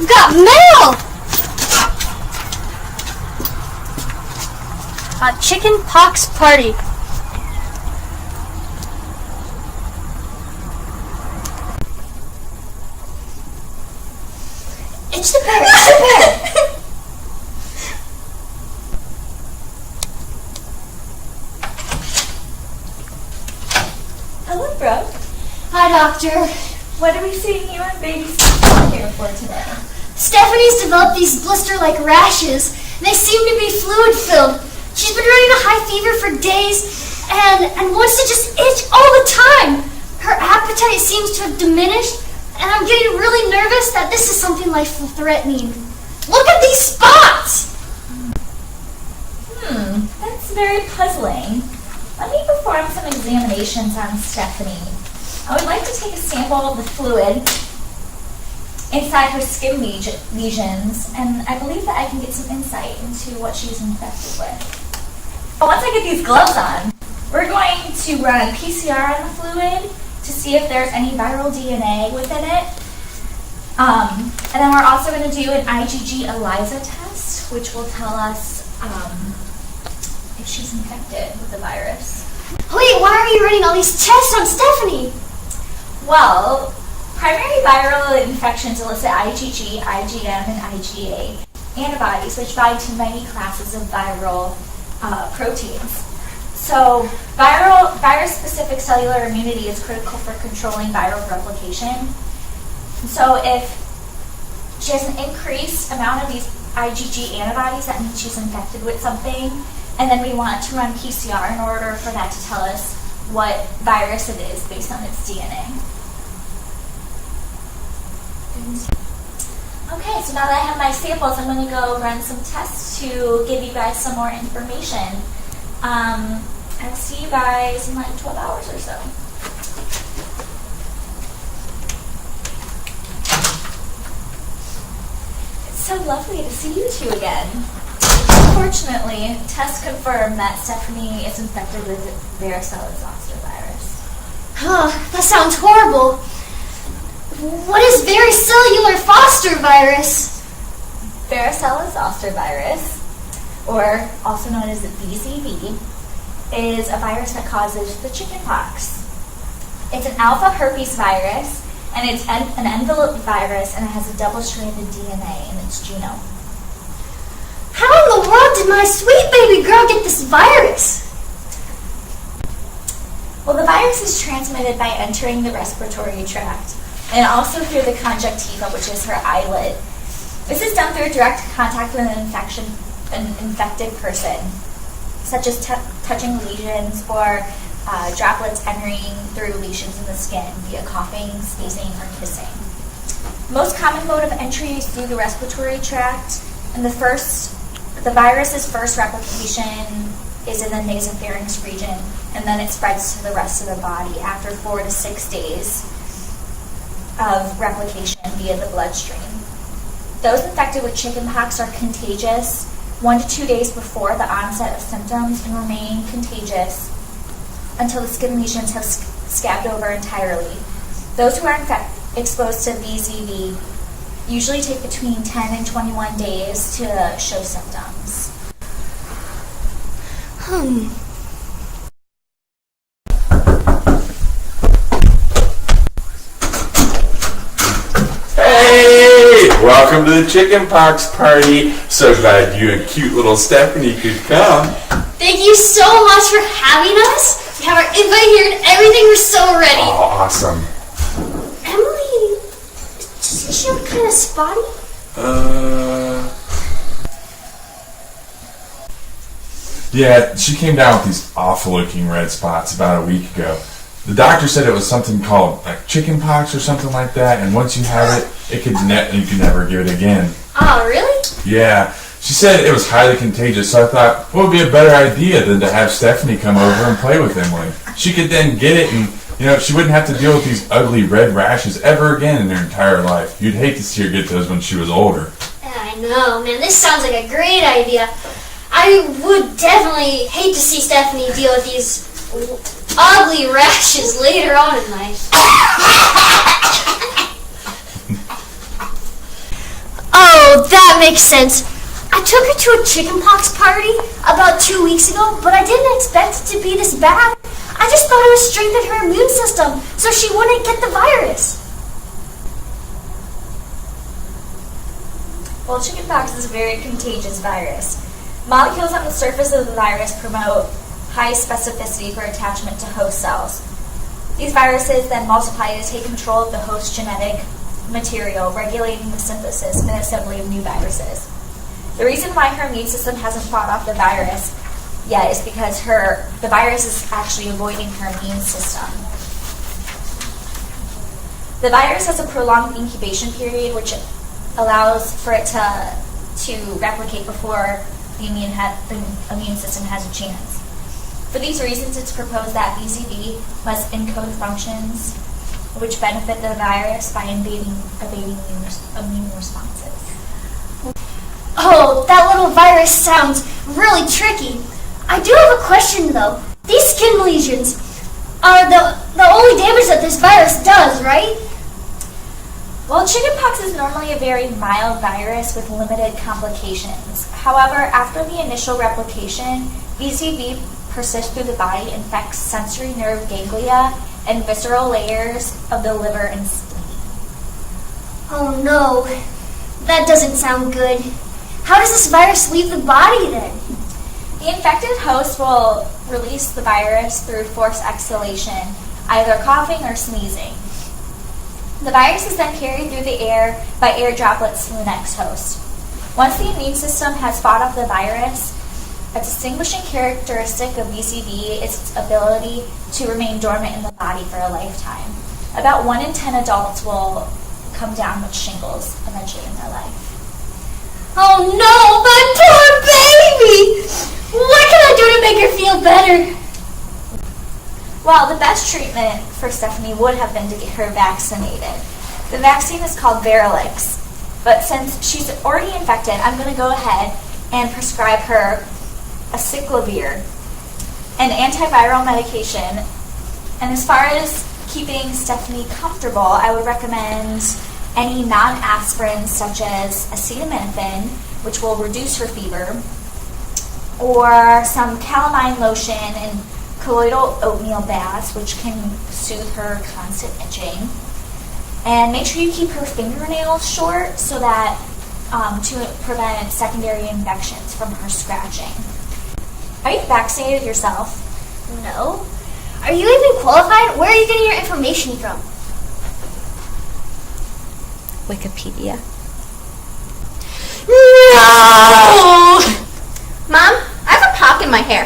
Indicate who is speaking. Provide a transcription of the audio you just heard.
Speaker 1: I've got mail! A chicken pox party. It's the bear! It's the bear!
Speaker 2: Hello, Brooke.
Speaker 1: Hi, Doctor.
Speaker 2: What are we seeing you and baby here for today?
Speaker 1: Stephanie's developed these blister-like rashes. They seem to be fluid-filled. She's been running a high fever for days and wants to just itch all the time. Her appetite seems to have diminished, and I'm getting really nervous that this is something life-threatening. Look at these spots!
Speaker 2: That's very puzzling. Let me perform some examinations on Stephanie. I would like to take a sample of the fluid inside her skin lesions, and I believe that I can get some insight into what she's infected with. But once I get these gloves on, we're going to run PCR on the fluid to see if there's any viral DNA within it. And then we're also going to do an IgG ELISA test, which will tell us if she's infected with the virus.
Speaker 1: Wait, why are you running all these tests on Stephanie?
Speaker 2: Well, primary viral infections elicit IgG, IgM, and IgA antibodies, which bind to many classes of viral proteins. So virus-specific cellular immunity is critical for controlling viral replication. So if she has an increased amount of these IgG antibodies, that means she's infected with something, and then we want to run PCR in order for that to tell us what virus it is based on its DNA. Okay, so now that I have my samples, I'm going to go run some tests to give you guys some more information. I'll see you guys in like 12 hours or so. It's so lovely to see you two again. Unfortunately, tests confirm that Stephanie is infected with varicella zoster virus.
Speaker 1: Huh, that sounds horrible. What is varicellular foster virus?
Speaker 2: Varicella zoster virus, or also known as the VZV, is a virus that causes the chickenpox. It's an alpha herpes virus, and it's an enveloped virus, and it has a double-stranded DNA in its genome.
Speaker 1: How in the world did my sweet baby girl get this virus?
Speaker 2: Well, the virus is transmitted by entering the respiratory tract, and also through the conjunctiva, which is her eyelid. This is done through direct contact with an infected person, such as touching lesions or droplets entering through lesions in the skin via coughing, sneezing, or kissing. Most common mode of entry is through the respiratory tract, and the virus's first replication is in the nasopharynx region, and then it spreads to the rest of the body after 4 to 6 days of replication via the bloodstream. Those infected with chickenpox are contagious 1 to 2 days before the onset of symptoms and remain contagious until the skin lesions have scabbed over entirely. Those who are exposed to VZV usually take between 10 and 21 days to show symptoms.
Speaker 3: Hey! Welcome to the chickenpox party. So glad you and cute little Stephanie could come.
Speaker 1: Thank you so much for having us. We have our invite here and everything. We're so ready.
Speaker 3: Oh, awesome.
Speaker 1: Emily, does she look kind of spotty?
Speaker 4: Yeah, she came down with these awful-looking red spots about a week ago. The doctor said it was something called like chicken pox or something like that, and once you have it, you could never give it again.
Speaker 1: Oh, really?
Speaker 4: Yeah, she said it was highly contagious, so I thought, what would be a better idea than to have Stephanie come over and play with Emily? She could then get it, and she wouldn't have to deal with these ugly red rashes ever again in her entire life. You'd hate to see her get those when she was older.
Speaker 1: I know, man. This sounds like a great idea. I would definitely hate to see Stephanie deal with these ugly rashes later on in life. Oh, that makes sense. I took her to a chickenpox party about 2 weeks ago, but I didn't expect it to be this bad. I just thought it would strengthen her immune system so she wouldn't get the virus.
Speaker 2: Well, chickenpox is a very contagious virus. Molecules on the surface of the virus promote high specificity for attachment to host cells. These viruses then multiply to take control of the host genetic material, regulating the synthesis and assembly of new viruses. The reason why her immune system hasn't fought off the virus yet is because the virus is actually avoiding her immune system. The virus has a prolonged incubation period, which allows for it to replicate before the immune system has a chance. For these reasons, it's proposed that BCV must encode functions which benefit the virus by evading immune responses.
Speaker 1: Oh, that little virus sounds really tricky. I do have a question though. These skin lesions are the only damage that this virus does, right?
Speaker 2: Well, chickenpox is normally a very mild virus with limited complications. However, after the initial replication, BCV persists through the body, infects sensory nerve ganglia, and visceral layers of the liver and spleen.
Speaker 1: Oh no, that doesn't sound good. How does this virus leave the body then?
Speaker 2: The infected host will release the virus through forced exhalation, either coughing or sneezing. The virus is then carried through the air by air droplets to the next host. Once the immune system has fought off the virus, a distinguishing characteristic of BCV is its ability to remain dormant in the body for a lifetime. About 1 in 10 adults will come down with shingles eventually in their life.
Speaker 1: Oh no, my poor baby! What can I do to make her feel better?
Speaker 2: Well, the best treatment for Stephanie would have been to get her vaccinated. The vaccine is called Varilix, but since she's already infected, I'm going to go ahead and prescribe her acyclovir, an antiviral medication. And as far as keeping Stephanie comfortable, I would recommend any non-aspirin such as acetaminophen, which will reduce her fever, or some calamine lotion and colloidal oatmeal baths, which can soothe her constant itching. And make sure you keep her fingernails short so that to prevent secondary infections from her scratching. Are you vaccinated yourself?
Speaker 1: No. Are you even qualified? Where are you getting your information from?
Speaker 2: Wikipedia.
Speaker 5: No! Mom, I have a pock in my hair.